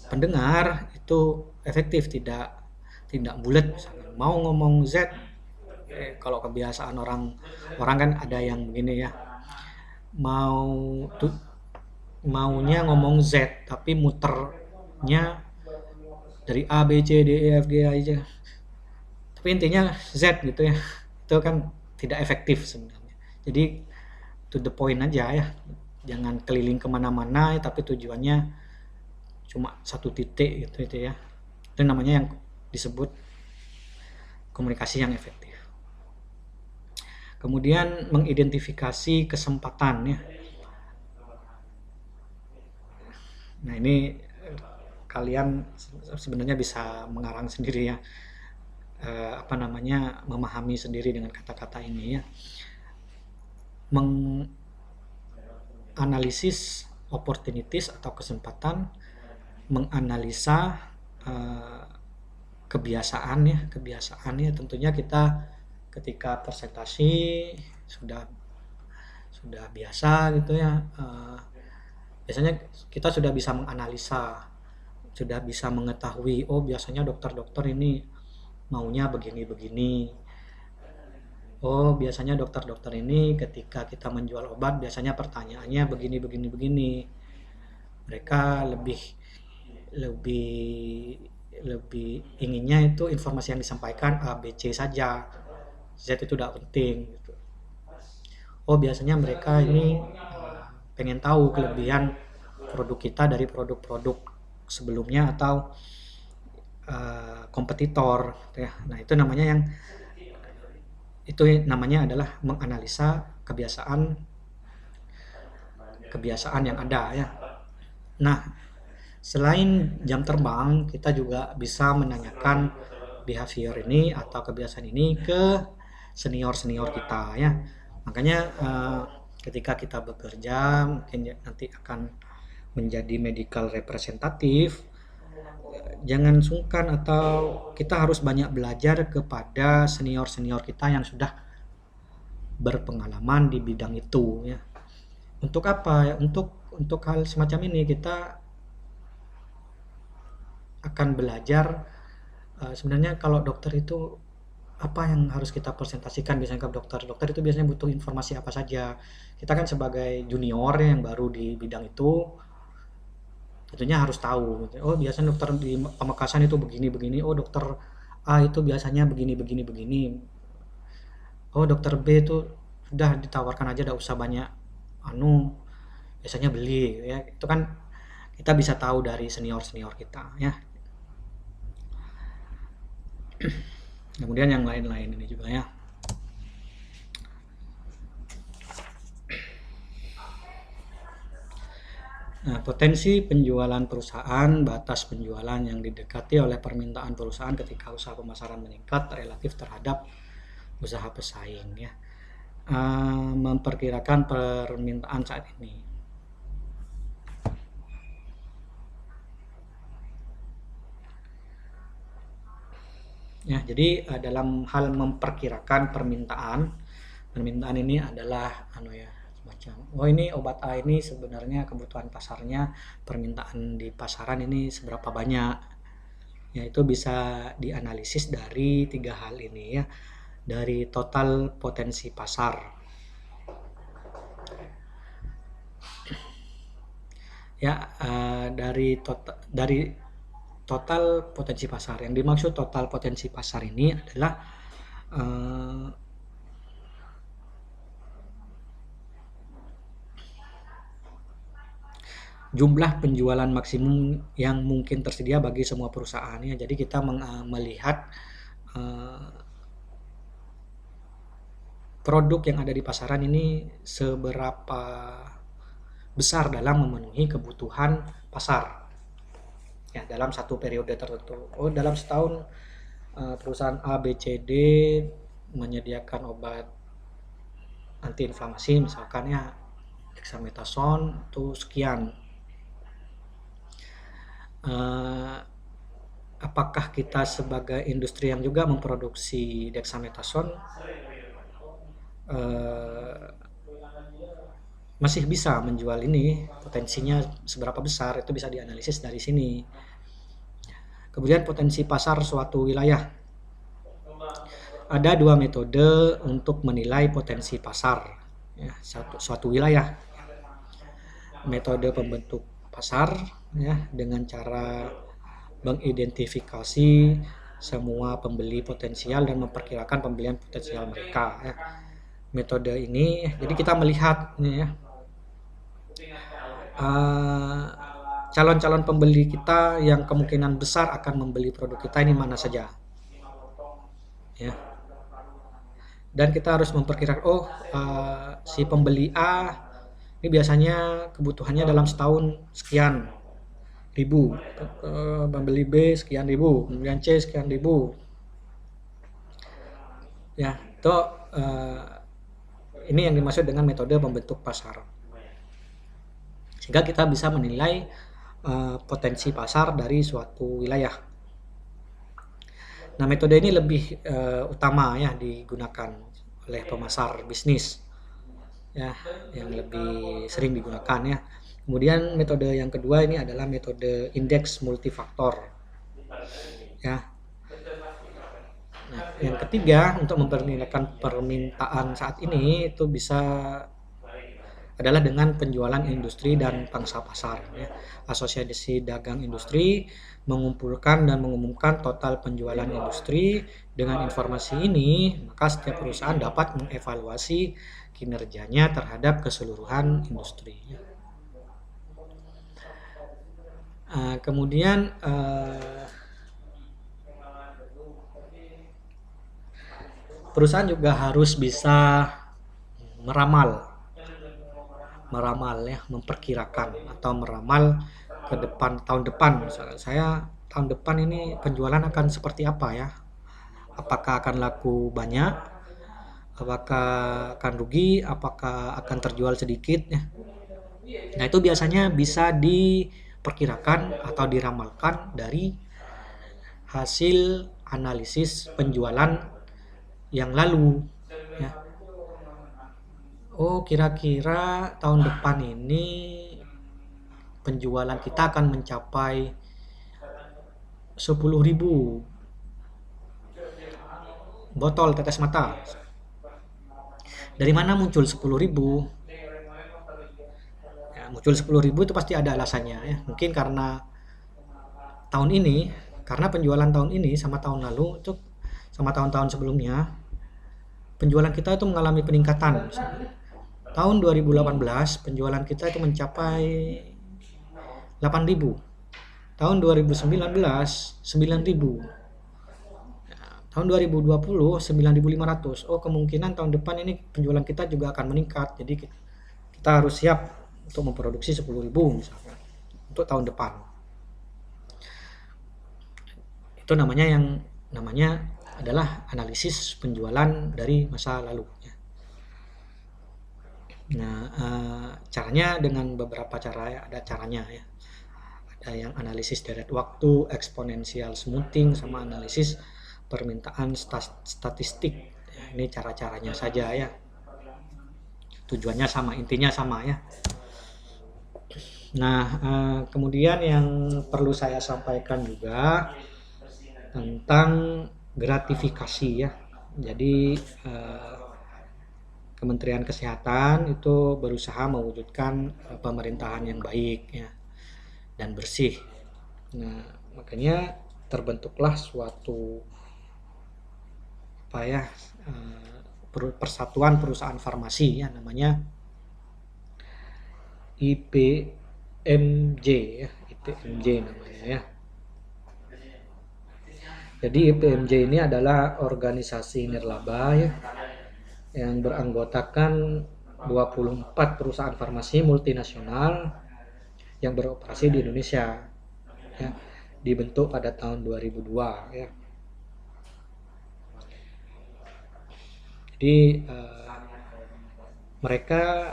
pendengar itu efektif, tidak bulat. Mau ngomong Z, kalau kebiasaan orang kan ada yang begini ya, maunya ngomong Z tapi muternya dari A, B, C, D, E, F, G aja, tapi intinya Z gitu ya. Itu kan tidak efektif sebenarnya. Jadi to the point aja ya, jangan keliling kemana-mana tapi tujuannya cuma satu titik gitu ya. Itu namanya yang disebut komunikasi yang efektif. Kemudian mengidentifikasi kesempatan ya. Nah, ini kalian sebenarnya bisa mengarang sendiri ya. Memahami sendiri dengan kata-kata ini ya. Menganalisis opportunities atau kesempatan, menganalisa kebiasaan ya. Tentunya kita ketika presentasi sudah biasa gitu ya, biasanya kita sudah bisa menganalisa, sudah bisa mengetahui biasanya dokter-dokter ini maunya begini-begini. Oh, biasanya dokter-dokter ini ketika kita menjual obat biasanya pertanyaannya begini begini begini. Mereka lebih lebih lebih inginnya itu informasi yang disampaikan A, B, C saja. Z itu tidak penting gitu. Oh, biasanya mereka ini pengen tahu kelebihan produk kita dari produk-produk sebelumnya atau kompetitor gitu ya. Nah, itu namanya adalah menganalisa kebiasaan kebiasaan yang ada ya. Nah, selain jam terbang, kita juga bisa menanyakan behavior ini atau kebiasaan ini ke senior-senior kita ya. Makanya ketika kita bekerja mungkin nanti akan menjadi medical representative, jangan sungkan atau kita harus banyak belajar kepada senior-senior kita yang sudah berpengalaman di bidang itu ya. Untuk apa ya? Untuk hal semacam ini kita akan belajar sebenarnya kalau dokter itu apa yang harus kita presentasikan biasanya ke dokter. Dokter itu biasanya butuh informasi apa saja. Kita kan sebagai junior yang baru di bidang itu tentunya harus tahu. Oh, biasanya dokter di Pamekasan itu begini-begini. Oh, dokter A itu biasanya begini-begini begini. Oh, dokter B itu sudah ditawarkan aja, tidak usah banyak biasanya beli ya. Itu kan kita bisa tahu dari senior-senior kita ya. Kemudian yang lain-lain ini juga ya. Nah, potensi penjualan perusahaan, batas penjualan yang didekati oleh permintaan perusahaan ketika usaha pemasaran meningkat relatif terhadap usaha pesaing ya. Memperkirakan permintaan saat ini. Ya, jadi dalam hal memperkirakan permintaan ini adalah semacam ini obat A ini sebenarnya kebutuhan pasarnya, permintaan di pasaran ini seberapa banyak. Ya, itu bisa dianalisis dari 3 hal ini ya. Dari total potensi pasar. Ya, dari total potensi pasar. Yang dimaksud total potensi pasar ini adalah jumlah penjualan maksimum yang mungkin tersedia bagi semua perusahaan ya. Jadi kita melihat produk yang ada di pasaran ini seberapa besar dalam memenuhi kebutuhan pasar ya dalam satu periode tertentu. Oh, dalam setahun perusahaan A, B, C, D menyediakan obat antiinflamasi misalkan ya dexamethasone itu sekian. Apakah kita sebagai industri yang juga memproduksi dexamethasone masih bisa menjual ini, potensinya seberapa besar itu bisa dianalisis dari sini. Kemudian potensi pasar suatu wilayah. Ada 2 metode untuk menilai potensi pasar ya, suatu wilayah. Metode pembentuk pasar ya dengan cara mengidentifikasi semua pembeli potensial dan memperkirakan pembelian potensial mereka ya. Metode ini jadi kita melihat ini ya calon-calon pembeli kita yang kemungkinan besar akan membeli produk kita ini mana saja ya. Dan kita harus memperkirakan si pembeli A ini biasanya kebutuhannya dalam setahun sekian ribu, pembeli B sekian ribu, kemudian C sekian ribu ya. Itu ini yang dimaksud dengan metode pembentuk pasar, sehingga kita bisa menilai potensi pasar dari suatu wilayah. Nah, metode ini lebih utama ya digunakan oleh pemasar bisnis ya, yang lebih sering digunakan ya. Kemudian metode yang kedua ini adalah metode indeks multifaktor ya. Yang ketiga, untuk memperkirakan permintaan saat ini itu bisa adalah dengan penjualan industri dan pangsa pasar. Ya. Asosiasi Dagang Industri mengumpulkan dan mengumumkan total penjualan industri. Dengan informasi ini, maka setiap perusahaan dapat mengevaluasi kinerjanya terhadap keseluruhan industri. Kemudian perusahaan juga harus bisa meramal ya, memperkirakan atau meramal ke depan, tahun depan. Misalnya saya tahun depan ini penjualan akan seperti apa ya? Apakah akan laku banyak? Apakah akan rugi? Apakah akan terjual sedikit ya? Nah, itu biasanya bisa diperkirakan atau diramalkan dari hasil analisis penjualan yang lalu ya. Oh, kira-kira tahun depan ini penjualan kita akan mencapai 10.000 botol tetes mata. Dari mana muncul 10.000? Ya, muncul 10.000 itu pasti ada alasannya ya. Mungkin karena tahun ini, karena penjualan tahun ini sama tahun lalu itu sama tahun-tahun sebelumnya, penjualan kita itu mengalami peningkatan. Tahun 2018 penjualan kita itu mencapai 8.000. Tahun 2019 9.000. Tahun 2020 9.500. Oh, kemungkinan tahun depan ini penjualan kita juga akan meningkat. Jadi kita harus siap untuk memproduksi 10.000 misalkan untuk tahun depan. Itu namanya adalah analisis penjualan dari masa lalu. Nah, caranya dengan beberapa cara ya, ada caranya ya. Ada yang analisis deret waktu, eksponensial smoothing, sama analisis permintaan statistik. Ya, ini cara-caranya saja ya. Tujuannya sama, intinya sama ya. Nah, kemudian yang perlu saya sampaikan juga tentang gratifikasi ya. Jadi Kementerian Kesehatan itu berusaha mewujudkan pemerintahan yang baik ya dan bersih. Nah, makanya terbentuklah suatu persatuan perusahaan farmasi ya, namanya IPMJ ya, IPMJ namanya ya. Jadi IPMJ ini adalah organisasi nirlaba ya, yang beranggotakan 24 perusahaan farmasi multinasional yang beroperasi di Indonesia ya, dibentuk pada tahun 2002 ya. Jadi mereka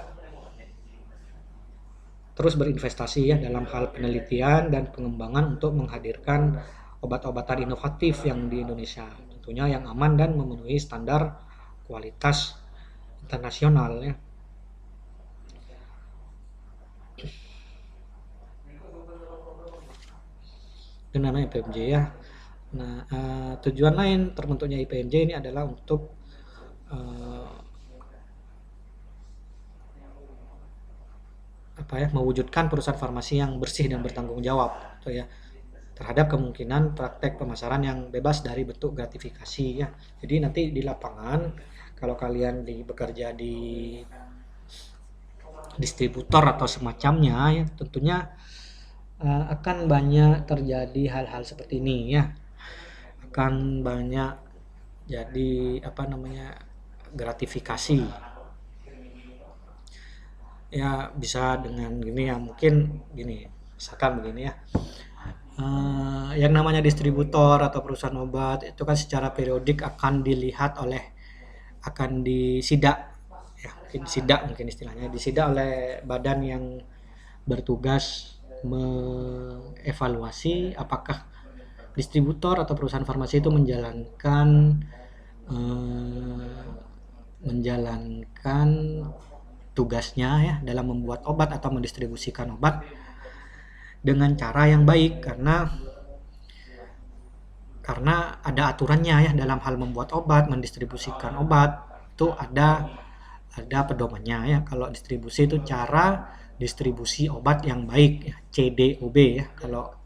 terus berinvestasi ya dalam hal penelitian dan pengembangan untuk menghadirkan obat-obatan inovatif yang di Indonesia, tentunya yang aman dan memenuhi standar kualitas internasional ya. Itu namanya IPMJ ya. Nah, tujuan lain terbentuknya IPMJ ini adalah untuk mewujudkan perusahaan farmasi yang bersih dan bertanggung jawab gitu ya, terhadap kemungkinan praktek pemasaran yang bebas dari bentuk gratifikasi ya. Jadi nanti di lapangan kalau kalian bekerja di distributor atau semacamnya ya, tentunya akan banyak terjadi hal-hal seperti ini ya. Akan banyak jadi gratifikasi. Ya bisa dengan gini ya, mungkin gini, misalkan begini ya. Yang namanya distributor atau perusahaan obat itu kan secara periodik akan disidak ya, mungkin istilahnya disidak oleh badan yang bertugas mengevaluasi apakah distributor atau perusahaan farmasi itu menjalankan tugasnya ya dalam membuat obat atau mendistribusikan obat dengan cara yang baik, karena karena ada aturannya ya dalam hal membuat obat, mendistribusikan obat itu ada pedomannya ya. Kalau distribusi itu cara distribusi obat yang baik ya, CDOB ya. Kalau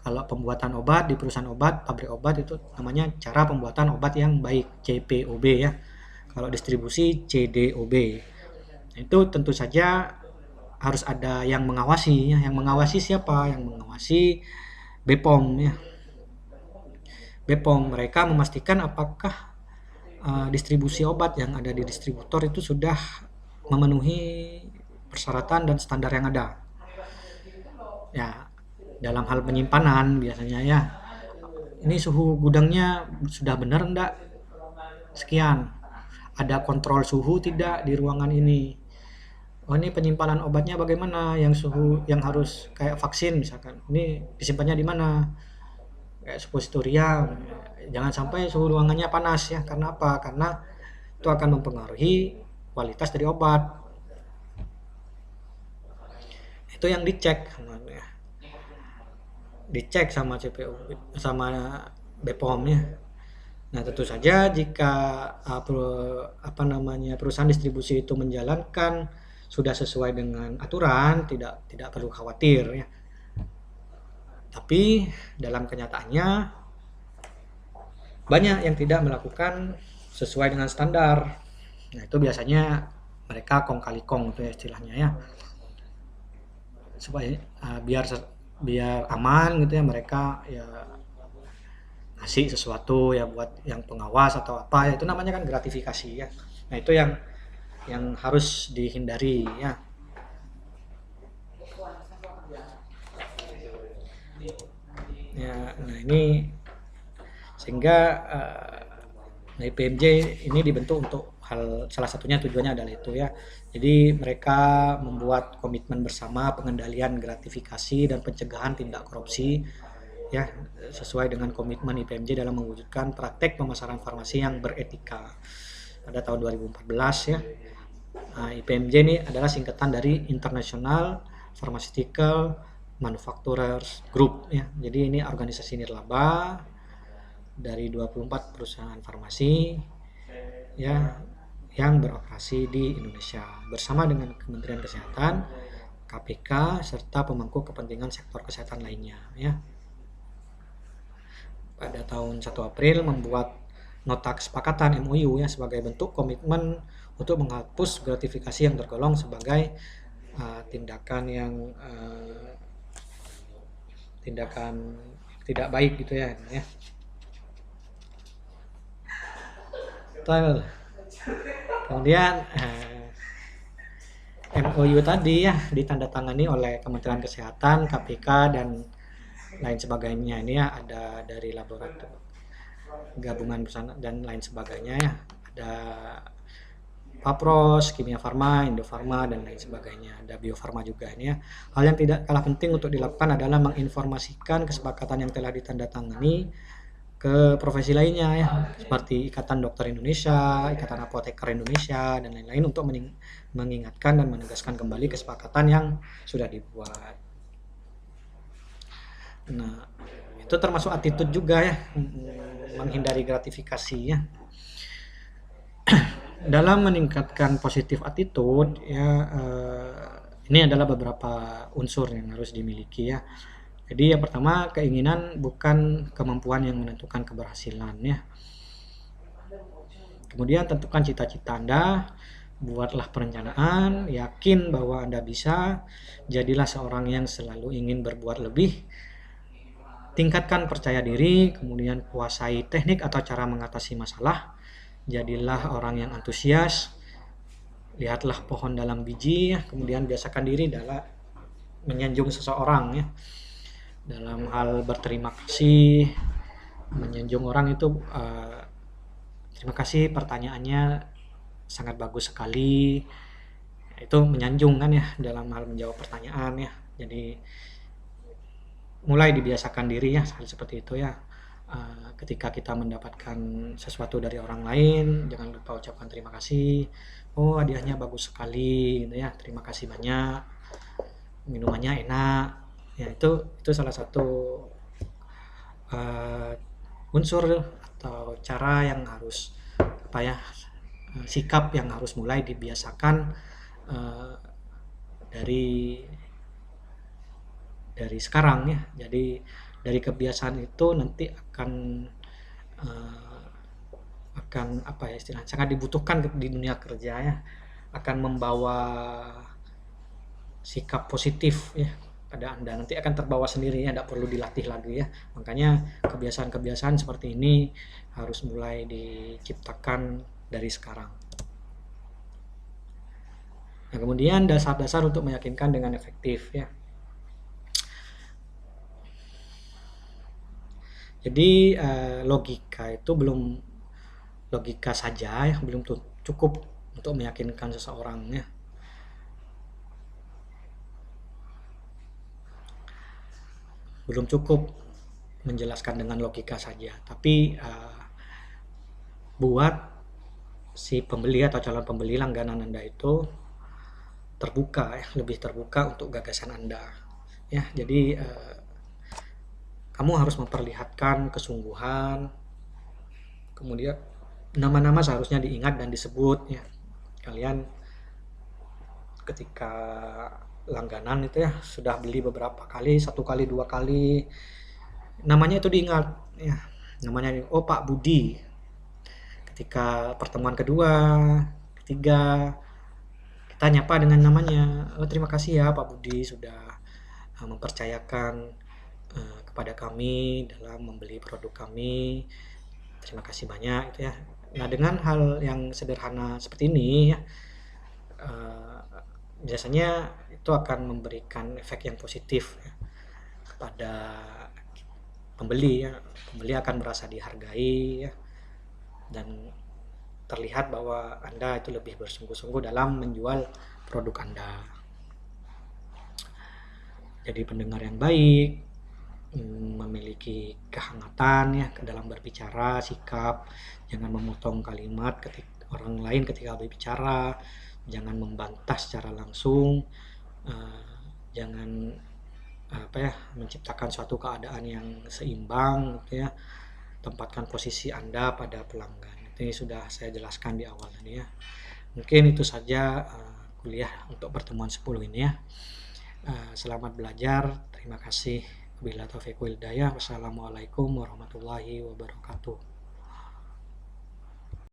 kalau pembuatan obat di perusahaan obat, pabrik obat itu namanya cara pembuatan obat yang baik, CPOB ya. Kalau distribusi CDOB. Itu tentu saja harus ada yang mengawasi ya. Yang mengawasi siapa? Yang mengawasi BPOM ya. BPOM mereka memastikan apakah distribusi obat yang ada di distributor itu sudah memenuhi persyaratan dan standar yang ada. Ya, dalam hal penyimpanan biasanya ya, ini suhu gudangnya sudah benar enggak? Sekian. Ada kontrol suhu tidak di ruangan ini? Oh, ini penyimpanan obatnya bagaimana? Yang suhu yang harus kayak vaksin misalkan. Ini disimpannya di mana? Kayak suppositorium. Jangan sampai suhu ruangannya panas ya. Karena apa? Karena itu akan mempengaruhi kualitas dari obat. Itu yang dicek sama CPU sama BPOM ya. Nah, tentu saja jika perusahaan distribusi itu menjalankan sudah sesuai dengan aturan, tidak perlu khawatir ya. Tapi dalam kenyataannya banyak yang tidak melakukan sesuai dengan standar. Nah, itu biasanya mereka kong kali kong itu ya istilahnya ya. Supaya biar aman gitu ya, mereka ya ngasih sesuatu ya buat yang pengawas atau apa ya, itu namanya kan gratifikasi ya. Nah, itu yang harus dihindari ya. Ya, nah ini sehingga IPMJ ini dibentuk untuk salah satunya tujuannya adalah itu ya. Jadi mereka membuat komitmen bersama pengendalian gratifikasi dan pencegahan tindak korupsi ya, sesuai dengan komitmen IPMJ dalam mewujudkan praktek pemasaran farmasi yang beretika pada tahun 2014 ya. Nah, IPMJ ini adalah singkatan dari International Pharmaceutical Manufacturers Group ya. Jadi ini organisasi nirlaba dari 24 perusahaan farmasi ya yang beroperasi di Indonesia bersama dengan Kementerian Kesehatan, KPK serta pemangku kepentingan sektor kesehatan lainnya ya. Pada tahun 1 April membuat nota kesepakatan MOU ya sebagai bentuk komitmen untuk menghapus gratifikasi yang tergolong sebagai tindakan tidak baik gitu ya. Kemudian MOU tadi ya ditandatangani oleh Kementerian Kesehatan, KPK dan lain sebagainya. Ini ya ada dari laboratorium gabungan perusahaan dan lain sebagainya ya. Ada Papros, Kimia Farma, Indofarma dan lain sebagainya. Ada Bio Farma juga ini ya. Hal yang tidak kalah penting untuk dilakukan adalah menginformasikan kesepakatan yang telah ditandatangani ke profesi lainnya ya, seperti Ikatan Dokter Indonesia, Ikatan Apoteker Indonesia dan lain-lain untuk mengingatkan dan menegaskan kembali kesepakatan yang sudah dibuat. Nah, itu termasuk attitude juga ya, menghindari gratifikasi ya. Dalam meningkatkan positif attitude ya, ini adalah beberapa unsur yang harus dimiliki ya. Jadi yang pertama, keinginan bukan kemampuan yang menentukan keberhasilan ya. Kemudian tentukan cita-cita Anda, buatlah perencanaan, yakin bahwa Anda bisa, jadilah seorang yang selalu ingin berbuat lebih. Tingkatkan percaya diri, kemudian kuasai teknik atau cara mengatasi masalah. Jadilah orang yang antusias. Lihatlah pohon dalam biji, kemudian biasakan diri dalam menyanjung seseorang ya. Dalam hal berterima kasih, menyanjung orang itu terima kasih pertanyaannya sangat bagus sekali. Itu menyanjung kan ya dalam hal menjawab pertanyaan ya. Jadi mulai dibiasakan diri ya hal seperti itu ya. Ketika kita mendapatkan sesuatu dari orang lain, jangan lupa ucapkan terima kasih. Oh, hadiahnya bagus sekali gitu ya. Terima kasih banyak. Minumannya enak. Ya, itu salah satu unsur atau cara yang harus apa ya, sikap yang harus mulai dibiasakan eh, dari sekarang ya. Jadi dari kebiasaan itu nanti eh, akan apa ya istilahnya, sangat dibutuhkan di dunia kerja ya, akan membawa sikap positif ya pada Anda, nanti akan terbawa sendiri ya, tidak perlu dilatih lagi ya. Makanya kebiasaan-kebiasaan seperti ini harus mulai diciptakan dari sekarang. Nah, kemudian dasar-dasar untuk meyakinkan dengan efektif ya. Jadi logika itu logika saja ya, belum cukup untuk meyakinkan seseorang ya. Belum cukup menjelaskan dengan logika saja, tapi buat si pembeli atau calon pembeli langganan Anda itu terbuka ya, lebih terbuka untuk gagasan Anda ya. Jadi kamu harus memperlihatkan kesungguhan, kemudian nama-nama seharusnya diingat dan disebut ya. Kalian ketika langganan itu ya sudah beli beberapa kali, 1 kali 2 kali, namanya itu diingat ya, namanya oh Pak Budi. Ketika pertemuan kedua, ketiga, kita nyapa dengan namanya. Oh, terima kasih ya Pak Budi sudah mempercayakan kepada kami dalam membeli produk kami. Terima kasih banyak itu ya. Nah, dengan hal yang sederhana seperti ini ya, biasanya itu akan memberikan efek yang positif ya, kepada pembeli ya. Pembeli akan merasa dihargai ya, dan terlihat bahwa Anda itu lebih bersungguh-sungguh dalam menjual produk Anda. Jadi pendengar yang baik, memiliki kehangatan ya ke dalam berbicara, sikap, jangan memotong kalimat ketika orang lain ketika berbicara, jangan membantah secara langsung, jangan apa ya, menciptakan suatu keadaan yang seimbang gitu ya. Tempatkan posisi Anda pada pelanggan. Ini sudah saya jelaskan di awal tadi ya. Mungkin itu saja kuliah untuk pertemuan 10 ini ya. Selamat belajar. Terima kasih. Wabillahi taufiq wal hidayah. Wassalamualaikum warahmatullahi wabarakatuh.